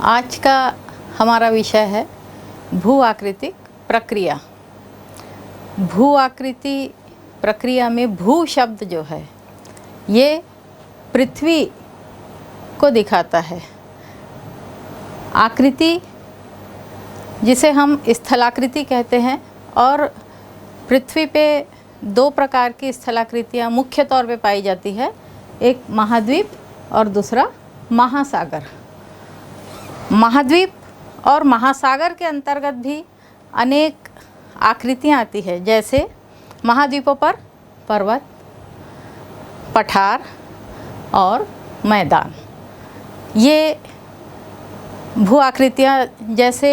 आज का हमारा विषय है भू आकृतिक प्रक्रिया। भू आकृति प्रक्रिया में भू शब्द जो है ये पृथ्वी को दिखाता है। आकृति जिसे हम स्थलाकृति कहते हैं, और पृथ्वी पे दो प्रकार की स्थलाकृतियाँ मुख्य तौर पे पाई जाती है, एक महाद्वीप और दूसरा महासागर। महाद्वीप और महासागर के अंतर्गत भी अनेक आकृतियाँ आती है, जैसे महाद्वीपों पर पर्वत, पठार और मैदान। ये भू आकृतियाँ जैसे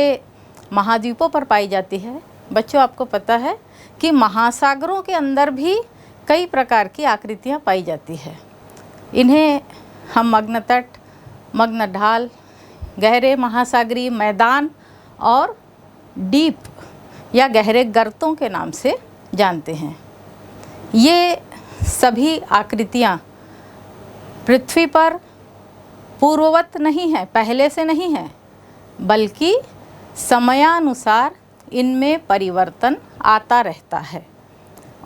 महाद्वीपों पर पाई जाती है। बच्चों, आपको पता है कि महासागरों के अंदर भी कई प्रकार की आकृतियाँ पाई जाती है। इन्हें हम मग्न तट, मग्न ढाल, गहरे महासागरीय मैदान और डीप या गहरे गर्तों के नाम से जानते हैं। ये सभी आकृतियाँ पृथ्वी पर पूर्ववत नहीं है, पहले से नहीं है, बल्कि समयानुसार इनमें परिवर्तन आता रहता है।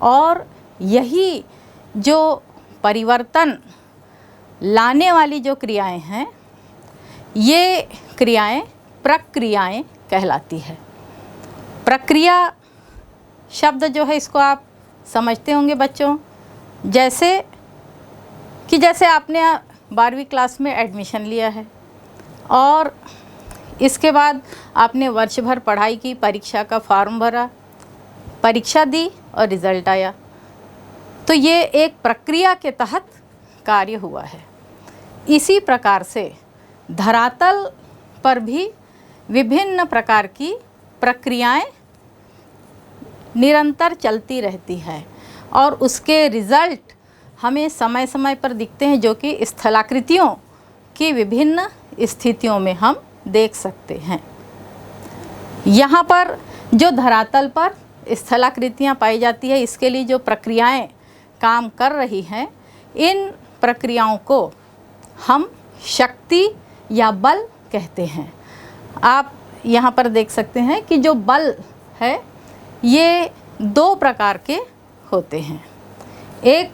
और यही जो परिवर्तन लाने वाली जो क्रियाएं हैं, ये क्रियाएं प्रक्रियाएं कहलाती है। प्रक्रिया शब्द जो है इसको आप समझते होंगे बच्चों, जैसे आपने 12वीं क्लास में एडमिशन लिया है और इसके बाद आपने वर्ष भर पढ़ाई की, परीक्षा का फॉर्म भरा, परीक्षा दी और रिज़ल्ट आया। तो ये एक प्रक्रिया के तहत कार्य हुआ है। इसी प्रकार से धरातल पर भी विभिन्न प्रकार की प्रक्रियाएं निरंतर चलती रहती है और उसके रिज़ल्ट हमें समय समय पर दिखते हैं, जो कि स्थलाकृतियों की विभिन्न स्थितियों में हम देख सकते हैं। यहाँ पर जो धरातल पर स्थलाकृतियाँ पाई जाती है, इसके लिए जो प्रक्रियाएं काम कर रही हैं, इन प्रक्रियाओं को हम शक्ति या बल कहते हैं। आप यहाँ पर देख सकते हैं कि जो बल है ये दो प्रकार के होते हैं, एक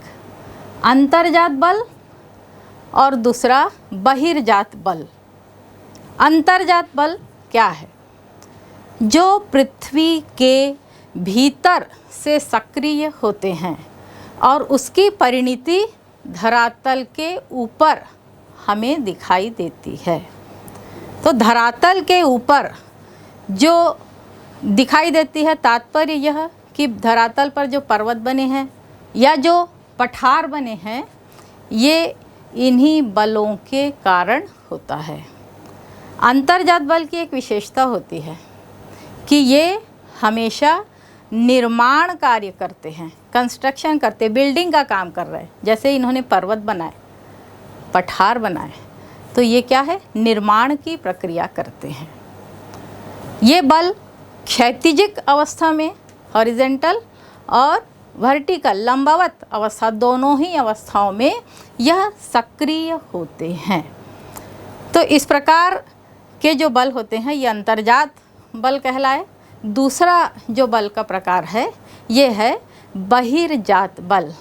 अंतर्जात बल और दूसरा बहिर्जात बल। अंतर्जात बल क्या है? जो पृथ्वी के भीतर से सक्रिय होते हैं और उसकी परिणति धरातल के ऊपर हमें दिखाई देती है। तो धरातल के ऊपर जो दिखाई देती है, तात्पर्य यह कि धरातल पर जो पर्वत बने हैं या जो पठार बने हैं, ये इन्हीं बलों के कारण होता है। अंतर्जात बल की एक विशेषता होती है कि ये हमेशा निर्माण कार्य करते हैं, कंस्ट्रक्शन करते, बिल्डिंग का काम कर रहे हैं। जैसे इन्होंने पर्वत बनाए, पठार बनाए, तो ये क्या है? निर्माण की प्रक्रिया करते हैं। ये बल क्षैतिजिक अवस्था में, हॉरिजेंटल और वर्टिकल लंबवत अवस्था, दोनों ही अवस्थाओं में यह सक्रिय होते हैं। तो इस प्रकार के जो बल होते हैं ये अंतर्जात बल कहलाए। दूसरा जो बल का प्रकार है ये है बहिर्जात बल,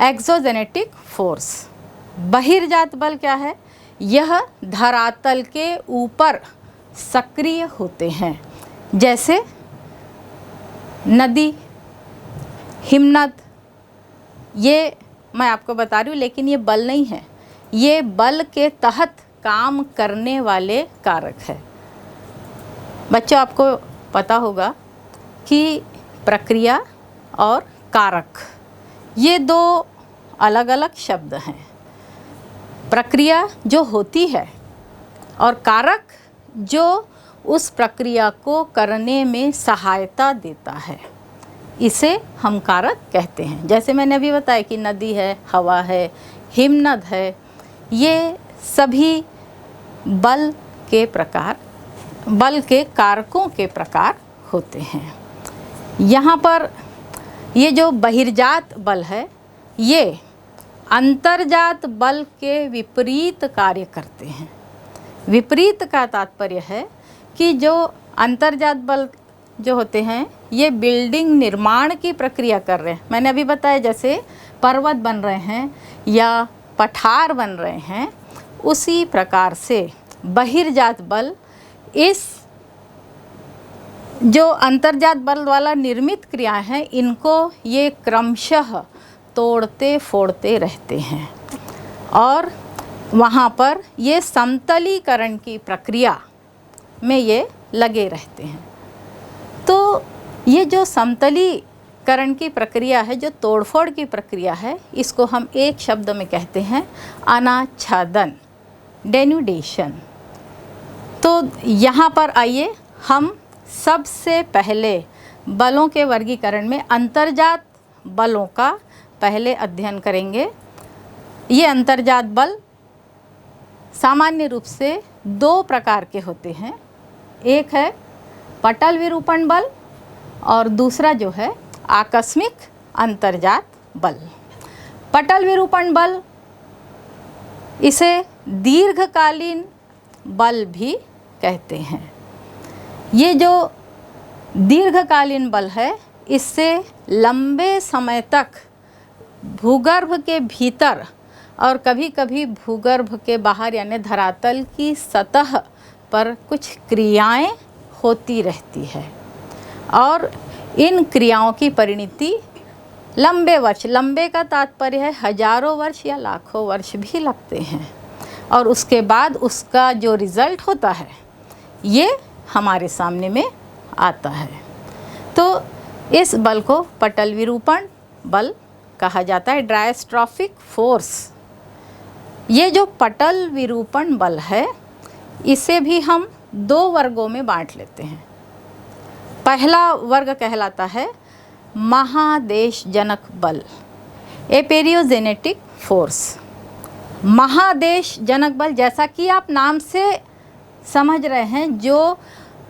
एक्सोजेनेटिक फोर्स। बहिर्जात बल क्या है? यह धरातल के ऊपर सक्रिय होते हैं, जैसे नदी, हिमनद। ये मैं आपको बता रही हूँ, लेकिन ये बल नहीं है, ये बल के तहत काम करने वाले कारक है। बच्चों, आपको पता होगा कि प्रक्रिया और कारक ये दो अलग अलग शब्द हैं। प्रक्रिया जो होती है और कारक जो उस प्रक्रिया को करने में सहायता देता है, इसे हम कारक कहते हैं। जैसे मैंने अभी बताया कि नदी है, हवा है, हिमनद है, ये सभी बल के प्रकार, बल के कारकों के प्रकार होते हैं। यहाँ पर ये जो बहिर्जात बल है, ये अंतर्जात बल के विपरीत कार्य करते हैं। विपरीत का तात्पर्य है कि जो अंतर्जात बल जो होते हैं ये बिल्डिंग निर्माण की प्रक्रिया कर रहे हैं। मैंने अभी बताया जैसे पर्वत बन रहे हैं या पठार बन रहे हैं, उसी प्रकार से बहिर्जात बल इस जो अंतर्जात बल वाला निर्मित क्रिया है इनको ये क्रमशः तोड़ते फोड़ते रहते हैं और वहाँ पर ये समतलीकरण की प्रक्रिया में ये लगे रहते हैं। तो ये जो समतलीकरण की प्रक्रिया है, जो तोड़फोड़ की प्रक्रिया है, इसको हम एक शब्द में कहते हैं अनाच्छादन, डेन्यूडेशन। तो यहाँ पर आइए हम सबसे पहले बलों के वर्गीकरण में अंतर्जात बलों का पहले अध्ययन करेंगे। ये अंतर्जात बल सामान्य रूप से दो प्रकार के होते हैं। एक है पटल विरूपण बल और दूसरा जो है आकस्मिक अंतर्जात बल। पटल विरूपण बल, इसे दीर्घकालीन बल भी कहते हैं। ये जो दीर्घकालीन बल है इससे लंबे समय तक भूगर्भ के भीतर और कभी कभी भूगर्भ के बाहर यानी धरातल की सतह पर कुछ क्रियाएं होती रहती है और इन क्रियाओं की परिणति लंबे वर्ष, लंबे का तात्पर्य है हजारों वर्ष या लाखों वर्ष भी लगते हैं और उसके बाद उसका जो रिज़ल्ट होता है ये हमारे सामने में आता है। तो इस बल को पटल विरूपण बल कहा जाता है, डायस्ट्रॉफिक फोर्स। ये जो पटल विरूपण बल है इसे भी हम दो वर्गों में बांट लेते हैं। पहला वर्ग कहलाता है महादेशजनक बल, एपेरियोजेनेटिक फोर्स। महादेशजनक बल, जैसा कि आप नाम से समझ रहे हैं, जो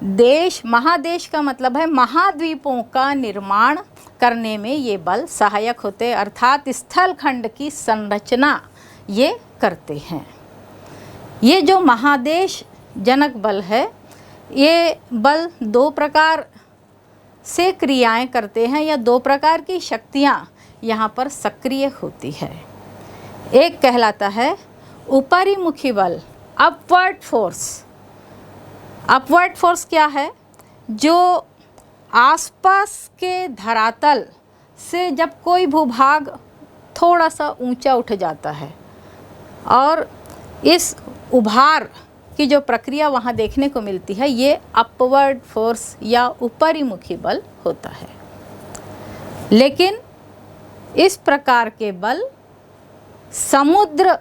देश, महादेश का मतलब है महाद्वीपों का निर्माण करने में ये बल सहायक होते हैं, अर्थात स्थल खंड की संरचना ये करते हैं। ये जो महादेश जनक बल है, ये बल दो प्रकार से क्रियाएं करते हैं या दो प्रकार की शक्तियां यहाँ पर सक्रिय होती है। एक कहलाता है ऊपरीमुखी बल, अपवर्ड फोर्स। अपवर्ड फोर्स क्या है? जो आसपास के धरातल से जब कोई भूभाग थोड़ा सा ऊंचा उठ जाता है और इस उभार की जो प्रक्रिया वहाँ देखने को मिलती है, ये अपवर्ड फोर्स या ऊपरीमुखी बल होता है। लेकिन इस प्रकार के बल समुद्र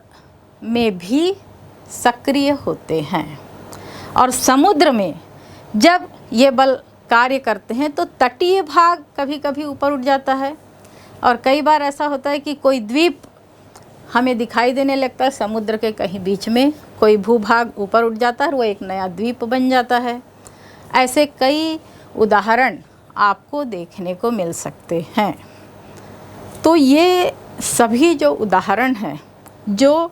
में भी सक्रिय होते हैं और समुद्र में जब ये बल कार्य करते हैं तो तटीय भाग कभी कभी ऊपर उठ जाता है और कई बार ऐसा होता है कि कोई द्वीप हमें दिखाई देने लगता है, समुद्र के कहीं बीच में कोई भूभाग ऊपर उठ जाता है और वो एक नया द्वीप बन जाता है। ऐसे कई उदाहरण आपको देखने को मिल सकते हैं। तो ये सभी जो उदाहरण हैं, जो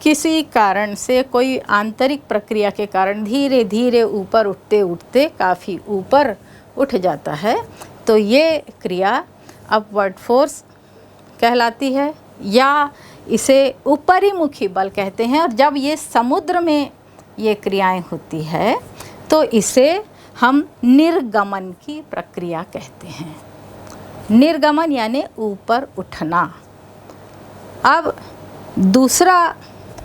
किसी कारण से, कोई आंतरिक प्रक्रिया के कारण धीरे धीरे ऊपर उठते उठते काफ़ी ऊपर उठ जाता है, तो ये क्रिया अपवर्ड फोर्स कहलाती है या इसे ऊपरीमुखी बल कहते हैं। और जब ये समुद्र में ये क्रियाएं होती है तो इसे हम निर्गमन की प्रक्रिया कहते हैं। निर्गमन यानी ऊपर उठना। अब दूसरा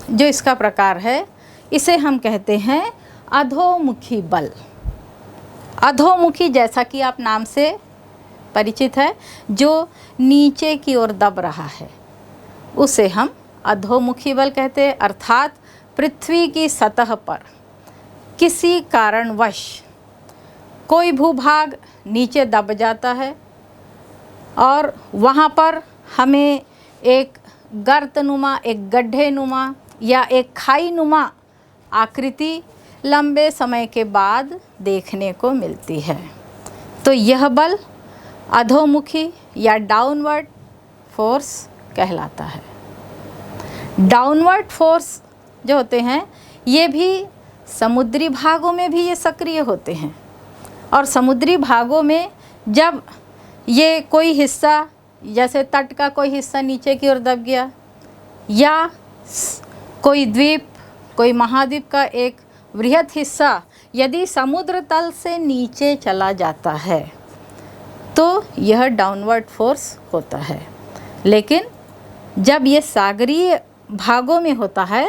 जो इसका प्रकार है, इसे हम कहते हैं अधोमुखी बल। अधोमुखी, जैसा कि आप नाम से परिचित है, जो नीचे की ओर दब रहा है, उसे हम अधोमुखी बल कहते हैं। अर्थात पृथ्वी की सतह पर किसी कारणवश कोई भूभाग नीचे दब जाता है और वहाँ पर हमें एक गर्तनुमा, एक गड्ढेनुमा या एक खाईनुमा आकृति लंबे समय के बाद देखने को मिलती है। तो यह बल अधोमुखी या डाउनवर्ड फोर्स कहलाता है। डाउनवर्ड फोर्स जो होते हैं, ये भी समुद्री भागों में भी ये सक्रिय होते हैं। और समुद्री भागों में जब ये कोई हिस्सा, जैसे तट का कोई हिस्सा नीचे की ओर दब गया, या कोई द्वीप, कोई महाद्वीप का एक वृहद हिस्सा यदि समुद्र तल से नीचे चला जाता है तो यह डाउनवर्ड फोर्स होता है। लेकिन जब ये सागरीय भागों में होता है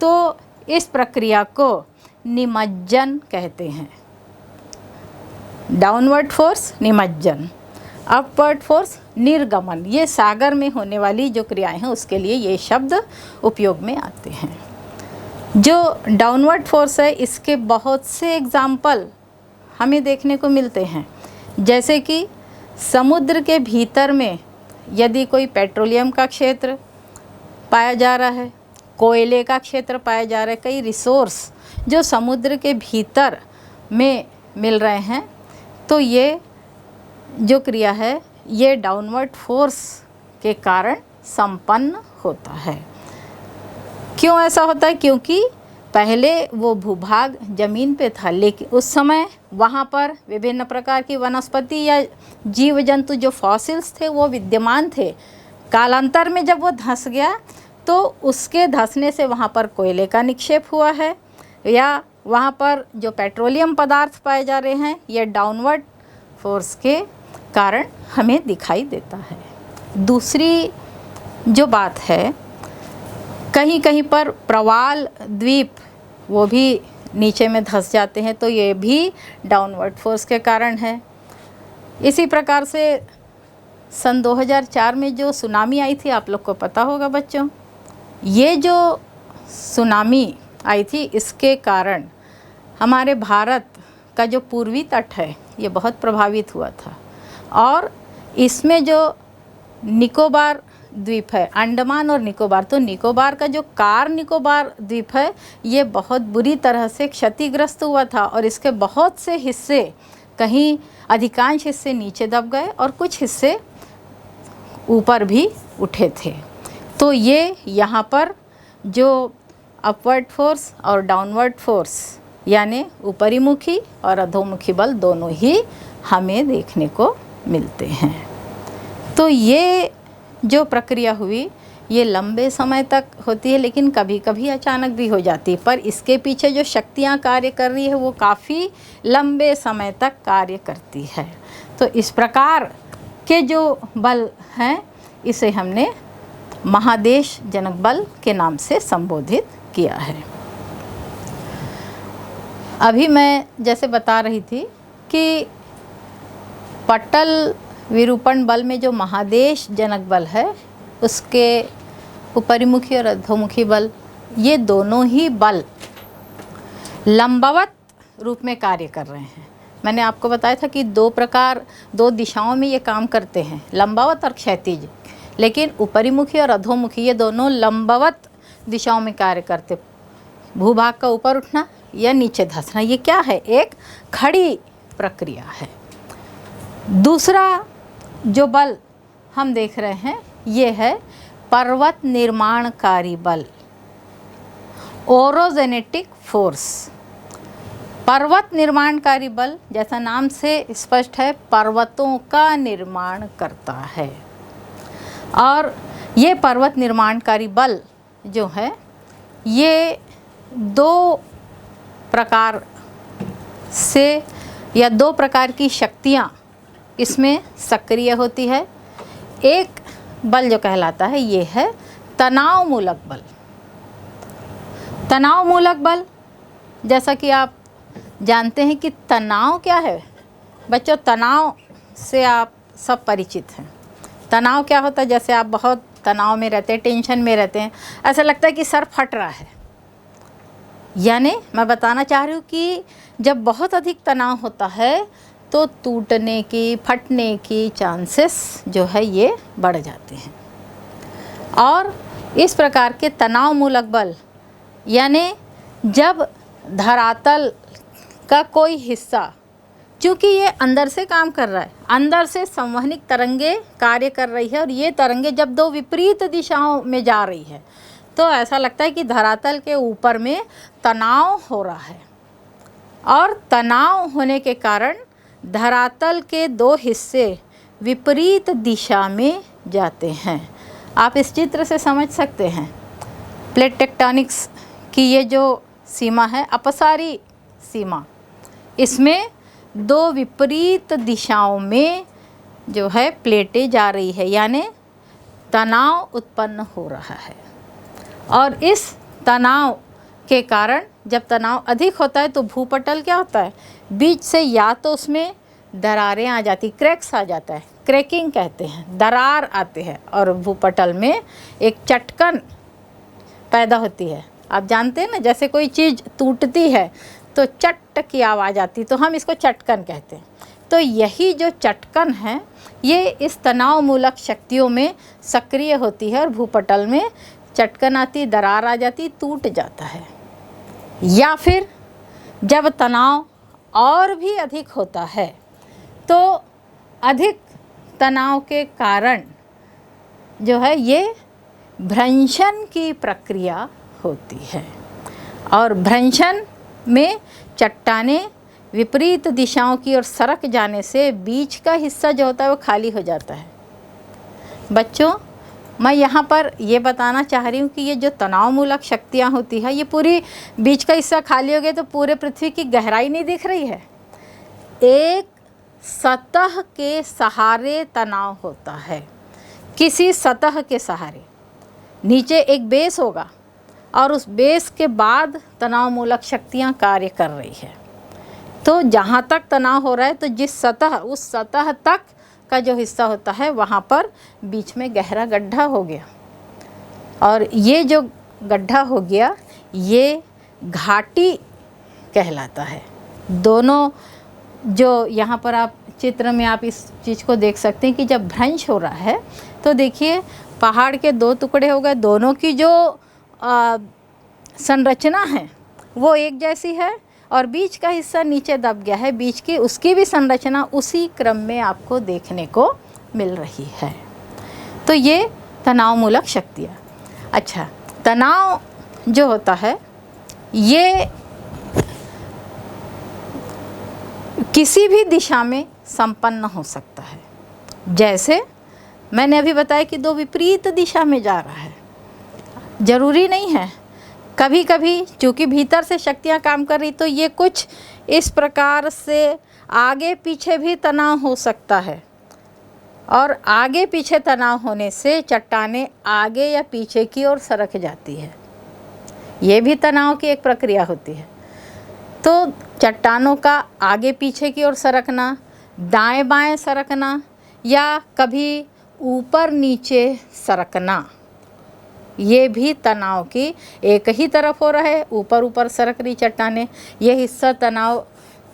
तो इस प्रक्रिया को निमज्जन कहते हैं। डाउनवर्ड फोर्स निमज्जन, अपवर्ड फोर्स निर्गमन। ये सागर में होने वाली जो क्रियाएं हैं उसके लिए ये शब्द उपयोग में आते हैं। जो डाउनवर्ड फोर्स है इसके बहुत से एग्जाम्पल हमें देखने को मिलते हैं। जैसे कि समुद्र के भीतर में यदि कोई पेट्रोलियम का क्षेत्र पाया जा रहा है, कोयले का क्षेत्र पाया जा रहा है, कई रिसोर्स जो समुद्र के भीतर में मिल रहे हैं, तो ये जो क्रिया है ये डाउनवर्ड फोर्स के कारण संपन्न होता है। क्यों ऐसा होता है? क्योंकि पहले वो भूभाग ज़मीन पे था, लेकिन उस समय वहाँ पर विभिन्न प्रकार की वनस्पति या जीव जंतु जो फॉसिल्स थे वो विद्यमान थे। कालांतर में जब वो धंस गया तो उसके धंसने से वहाँ पर कोयले का निक्षेप हुआ है, या वहाँ पर जो पेट्रोलियम पदार्थ पाए जा रहे हैं ये डाउनवर्ड फोर्स के कारण हमें दिखाई देता है। दूसरी जो बात है, कहीं कहीं पर प्रवाल द्वीप वो भी नीचे में धंस जाते हैं, तो ये भी डाउनवर्ड फोर्स के कारण है। इसी प्रकार से सन 2004 में जो सुनामी आई थी, आप लोग को पता होगा बच्चों, ये जो सुनामी आई थी इसके कारण हमारे भारत का जो पूर्वी तट है ये बहुत प्रभावित हुआ था। और इसमें जो निकोबार द्वीप है, अंडमान और निकोबार, तो निकोबार का जो कार निकोबार द्वीप है ये बहुत बुरी तरह से क्षतिग्रस्त हुआ था और इसके बहुत से हिस्से, कहीं अधिकांश हिस्से नीचे दब गए और कुछ हिस्से ऊपर भी उठे थे। तो ये यहाँ पर जो अपवर्ड फोर्स और डाउनवर्ड फोर्स यानी ऊपरीमुखी और अधोमुखी बल दोनों ही हमें देखने को मिलते हैं। तो ये जो प्रक्रिया हुई ये लंबे समय तक होती है, लेकिन कभी कभी अचानक भी हो जाती है, पर इसके पीछे जो शक्तियाँ कार्य कर रही है वो काफ़ी लंबे समय तक कार्य करती है। तो इस प्रकार के जो बल हैं इसे हमने महादेश जनक बल के नाम से संबोधित किया है। अभी मैं जैसे बता रही थी कि पटल विरूपण बल में जो महादेश जनक बल है उसके ऊपरीमुखी और अधोमुखी बल, ये दोनों ही बल लंबवत रूप में कार्य कर रहे हैं। मैंने आपको बताया था कि दो दिशाओं में ये काम करते हैं, लंबवत और क्षैतिज। लेकिन ऊपरीमुखी और अधोमुखी ये दोनों लंबवत दिशाओं में कार्य करते, भूभाग का ऊपर उठना या नीचे धंसना, ये क्या है? एक खड़ी प्रक्रिया है। दूसरा जो बल हम देख रहे हैं ये है पर्वत निर्माणकारी बल, ओरोजेनेटिक फोर्स। पर्वत निर्माणकारी बल जैसा नाम से स्पष्ट है, पर्वतों का निर्माण करता है। और ये पर्वत निर्माणकारी बल जो है ये दो प्रकार से या दो प्रकार की शक्तियाँ इसमें सक्रिय होती है। एक बल जो कहलाता है ये है तनाव मूलक बल। तनाव मूलक बल, जैसा कि आप जानते हैं कि तनाव क्या है बच्चों, तनाव से आप सब परिचित हैं। तनाव क्या होता है? जैसे आप बहुत तनाव में रहते हैं, टेंशन में रहते हैं, ऐसा लगता है कि सर फट रहा है। यानी मैं बताना चाह रही हूँ कि जब बहुत अधिक तनाव होता है तो टूटने की, फटने की चांसेस जो है ये बढ़ जाते हैं। और इस प्रकार के तनाव मूलक बल यानी जब धरातल का कोई हिस्सा, चूँकि ये अंदर से काम कर रहा है, अंदर से संवहनिक तरंगे कार्य कर रही है, और ये तरंगे जब दो विपरीत दिशाओं में जा रही है तो ऐसा लगता है कि धरातल के ऊपर में तनाव हो रहा है, और तनाव होने के कारण धरातल के दो हिस्से विपरीत दिशा में जाते हैं। आप इस चित्र से समझ सकते हैं प्लेट टेक्टोनिक्स की ये जो सीमा है, अपसारी सीमा, इसमें दो विपरीत दिशाओं में जो है प्लेटें जा रही है, यानी तनाव उत्पन्न हो रहा है। और इस तनाव के कारण जब तनाव अधिक होता है तो भूपटल क्या होता है, बीच से या तो उसमें दरारें आ जाती, क्रैक्स आ जाता है, क्रैकिंग कहते हैं, दरार आते हैं, और भूपटल में एक चटकन पैदा होती है। आप जानते हैं ना, जैसे कोई चीज़ टूटती है तो चट की आवाज़ आती, तो हम इसको चटकन कहते हैं। तो यही जो चटकन है ये इस तनाव मूलक शक्तियों में सक्रिय होती है, और भूपटल में चटकन आती, दरार आ जाती, टूट जाता है। या फिर जब तनाव और भी अधिक होता है तो अधिक तनाव के कारण जो है ये भ्रंशन की प्रक्रिया होती है, और भ्रंशन में चट्टानें विपरीत दिशाओं की ओर सरक जाने से बीच का हिस्सा जो होता है वो खाली हो जाता है। बच्चों, मैं यहाँ पर ये बताना चाह रही हूँ कि ये जो तनाव मूलक शक्तियाँ होती है, ये पूरी बीच का हिस्सा खाली हो गया तो पूरे पृथ्वी की गहराई नहीं दिख रही है। एक सतह के सहारे तनाव होता है, किसी सतह के सहारे नीचे एक बेस होगा, और उस बेस के बाद तनाव मूलक शक्तियाँ कार्य कर रही है। तो जहाँ तक तनाव हो रहा है, तो जिस सतह, उस सतह तक का जो हिस्सा होता है वहाँ पर बीच में गहरा गड्ढा हो गया, और ये जो गड्ढा हो गया ये घाटी कहलाता है। दोनों जो यहाँ पर आप चित्र में आप इस चीज़ को देख सकते हैं कि जब भ्रंश हो रहा है तो देखिए पहाड़ के दो टुकड़े हो गए, दोनों की जो संरचना है वो एक जैसी है, और बीच का हिस्सा नीचे दब गया है, बीच की उसकी भी संरचना उसी क्रम में आपको देखने को मिल रही है। तो ये तनाव मूलक शक्तियाँ। अच्छा, तनाव जो होता है ये किसी भी दिशा में संपन्न हो सकता है। जैसे मैंने अभी बताया कि दो विपरीत दिशा में जा रहा है, ज़रूरी नहीं है। कभी कभी चूँकि भीतर से शक्तियाँ काम कर रही, तो ये कुछ इस प्रकार से आगे पीछे भी तनाव हो सकता है, और आगे पीछे तनाव होने से चट्टानें आगे या पीछे की ओर सरक जाती है। ये भी तनाव की एक प्रक्रिया होती है। तो चट्टानों का आगे पीछे की ओर सरकना, दाएं बाएं सरकना, या कभी ऊपर नीचे सरकना, ये भी तनाव की एक ही तरफ हो रहा है, ऊपर ऊपर सरक रही चट्टानें। ये हिस्सा तनाव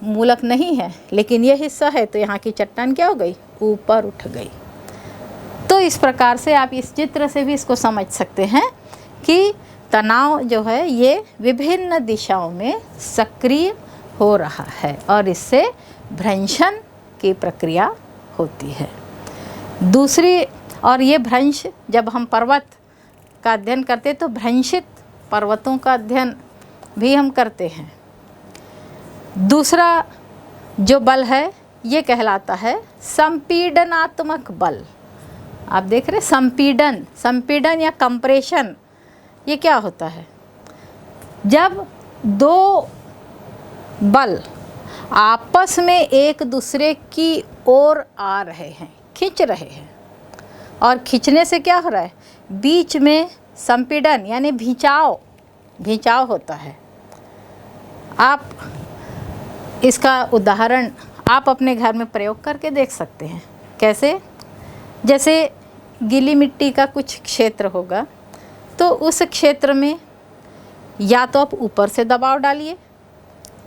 मूलक नहीं है, लेकिन ये हिस्सा है, तो यहाँ की चट्टान क्या हो गई, ऊपर उठ गई। तो इस प्रकार से आप इस चित्र से भी इसको समझ सकते हैं कि तनाव जो है ये विभिन्न दिशाओं में सक्रिय हो रहा है, और इससे भ्रंशन की प्रक्रिया होती है। दूसरी, और ये भ्रंश जब हम पर्वत का अध्ययन करते हैं तो भ्रंशित पर्वतों का अध्ययन भी हम करते हैं। दूसरा जो बल है ये कहलाता है संपीडनात्मक बल। आप देख रहे, संपीडन या कंप्रेशन, ये क्या होता है, जब दो बल आपस में एक दूसरे की ओर आ रहे हैं, खींच रहे हैं, और खींचने से क्या हो रहा है, बीच में संपीड़न यानी खिंचाव होता है। आप इसका उदाहरण आप अपने घर में प्रयोग करके देख सकते हैं। कैसे? जैसे गीली मिट्टी का कुछ क्षेत्र होगा, तो उस क्षेत्र में या तो आप ऊपर से दबाव डालिए,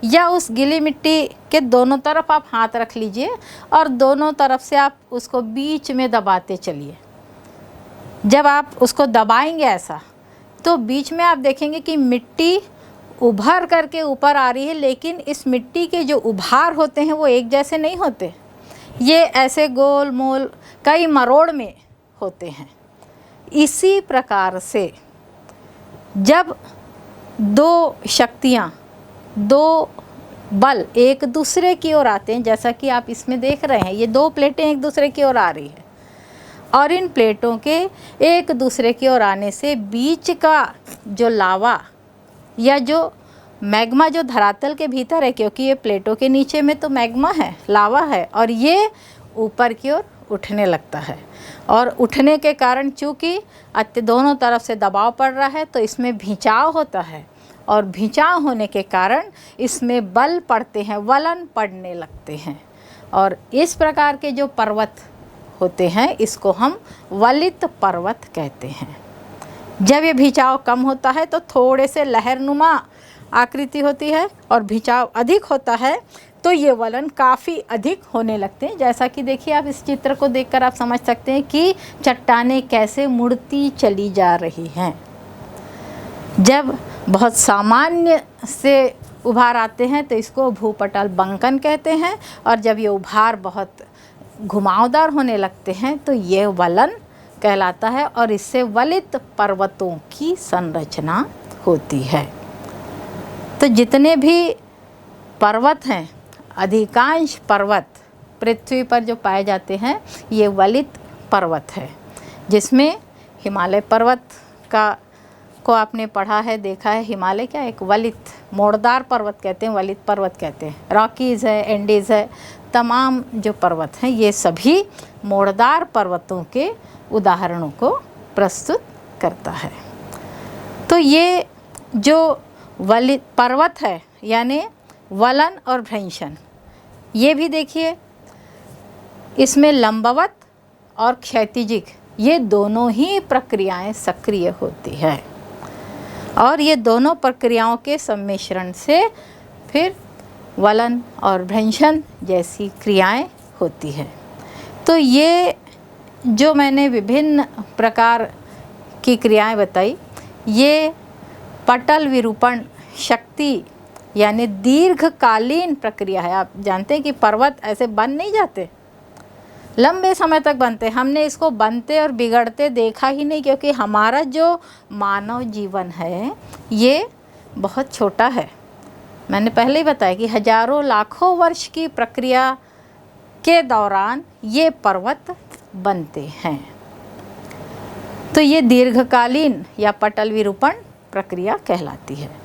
या उस गीली मिट्टी के दोनों तरफ आप हाथ रख लीजिए और दोनों तरफ से आप उसको बीच में दबाते चलिए। जब आप उसको दबाएंगे ऐसा, तो बीच में आप देखेंगे कि मिट्टी उभर करके ऊपर आ रही है, लेकिन इस मिट्टी के जो उभार होते हैं वो एक जैसे नहीं होते, ये ऐसे गोल मोल कई मरोड़ में होते हैं। इसी प्रकार से जब दो शक्तियाँ, दो बल एक दूसरे की ओर आते हैं, जैसा कि आप इसमें देख रहे हैं, ये दो प्लेटें एक दूसरे की ओर आ रही है और इन प्लेटों के एक दूसरे की ओर आने से बीच का जो लावा या जो मैग्मा जो धरातल के भीतर है, क्योंकि ये प्लेटों के नीचे में तो मैग्मा है, लावा है, और ये ऊपर की ओर उठने लगता है। और उठने के कारण चूँकि दोनों तरफ से दबाव पड़ रहा है तो इसमें खिंचाव होता है, और खिंचाव होने के कारण इसमें बल पड़ते हैं, वलन पड़ने लगते हैं। और इस प्रकार के जो पर्वत होते हैं इसको हम वलित पर्वत कहते हैं। जब ये खिंचाव कम होता है तो थोड़े से लहरनुमा आकृति होती है, और खिंचाव अधिक होता है तो ये वलन काफ़ी अधिक होने लगते हैं। जैसा कि देखिए, आप इस चित्र को देखकर आप समझ सकते हैं कि चट्टानें कैसे मुड़ती चली जा रही हैं। जब बहुत सामान्य से उभार आते हैं तो इसको भूपटल बंकन कहते हैं, और जब ये उभार बहुत घुमावदार होने लगते हैं तो ये वलन कहलाता है, और इससे वलित पर्वतों की संरचना होती है। तो जितने भी पर्वत हैं, अधिकांश पर्वत पृथ्वी पर जो पाए जाते हैं ये वलित पर्वत है, जिसमें हिमालय पर्वत को आपने पढ़ा है, देखा है। हिमालय क्या एक वलित मोड़दार पर्वत कहते हैं, वलित पर्वत कहते हैं। रॉकीज़ है, एंडीज़ है, तमाम जो पर्वत हैं ये सभी मोड़दार पर्वतों के उदाहरणों को प्रस्तुत करता है। तो ये जो वलित पर्वत है यानी वलन और भ्रंशन, ये भी देखिए इसमें लंबवत और क्षैतिजिक ये दोनों ही प्रक्रियाएं सक्रिय होती है, और ये दोनों प्रक्रियाओं के सम्मिश्रण से फिर वलन और भ्रंशन जैसी क्रियाएं होती है। तो ये जो मैंने विभिन्न प्रकार की क्रियाएं बताई, ये पटल विरूपण शक्ति यानी दीर्घकालीन प्रक्रिया है। आप जानते हैं कि पर्वत ऐसे बन नहीं जाते, लंबे समय तक बनते। हमने इसको बनते और बिगड़ते देखा ही नहीं, क्योंकि हमारा जो मानव जीवन है ये बहुत छोटा है। मैंने पहले ही बताया कि हजारों लाखों वर्ष की प्रक्रिया के दौरान ये पर्वत बनते हैं। तो ये दीर्घकालीन या पटल विरूपण प्रक्रिया कहलाती है।